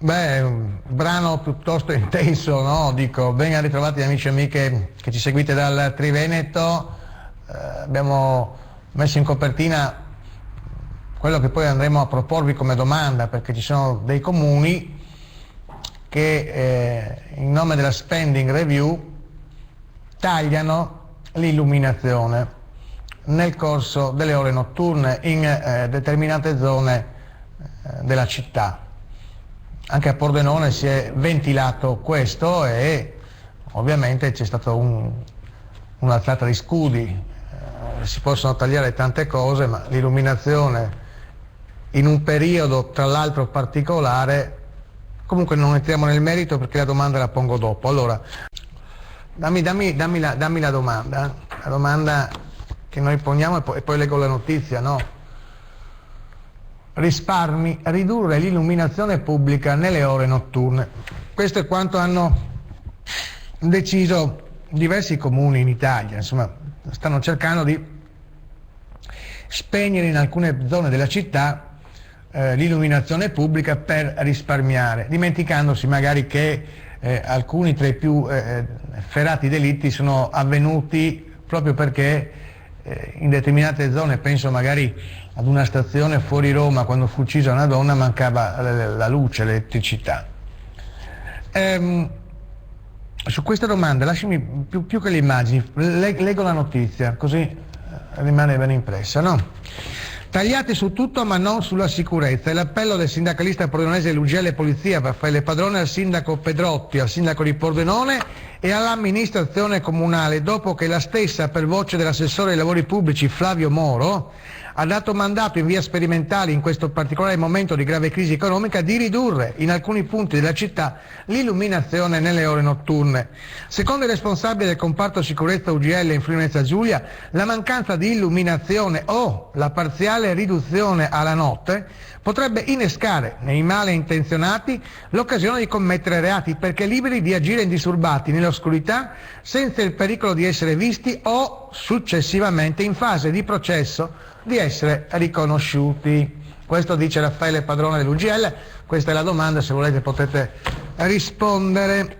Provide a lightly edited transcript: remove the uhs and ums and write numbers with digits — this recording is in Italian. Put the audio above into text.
Beh, un brano piuttosto intenso, no? Dico, ben ritrovati amici e amiche che ci seguite dal Triveneto. Abbiamo messo in copertina quello che poi andremo a proporvi come domanda, perché ci sono dei comuni che in nome della spending review tagliano l'illuminazione nel corso delle ore notturne in determinate zone della città. Anche a Pordenone si è ventilato questo e ovviamente c'è stata un'alzata di scudi. Si possono tagliare tante cose, ma l'illuminazione in un periodo tra l'altro particolare, comunque non entriamo nel merito perché la domanda la pongo dopo. Allora, dammi la domanda che noi poniamo e poi leggo la notizia, no? Risparmi, ridurre l'illuminazione pubblica nelle ore notturne. Questo è quanto hanno deciso diversi comuni in Italia, insomma, stanno cercando di spegnere in alcune zone della città l'illuminazione pubblica per risparmiare, dimenticandosi magari che alcuni tra i più efferati delitti sono avvenuti proprio perché in determinate zone, penso magari ad una stazione fuori Roma, quando fu uccisa una donna, mancava la luce, l'elettricità. Su questa domanda, lasciami più che le immagini, leggo la notizia, così rimane ben impressa, no? Tagliate su tutto ma non sulla sicurezza. È l'appello del sindacalista pordenonese dell'UGL Polizia Raffaele Padrone al sindaco Pedrotti, al sindaco di Pordenone e all'amministrazione comunale, dopo che la stessa, per voce dell'assessore ai lavori pubblici Flavio Moro, ha dato mandato in via sperimentale, in questo particolare momento di grave crisi economica, di ridurre in alcuni punti della città l'illuminazione nelle ore notturne. Secondo il responsabile del comparto sicurezza UGL in Friuli Venezia Giulia, la mancanza di illuminazione o la parziale riduzione alla notte potrebbe innescare nei malintenzionati l'occasione di commettere reati, perché liberi di agire indisturbati nell'oscurità senza il pericolo di essere visti o successivamente in fase di processo di essere riconosciuti. Questo dice Raffaele Padrone dell'UGL, questa è la domanda, se volete potete rispondere.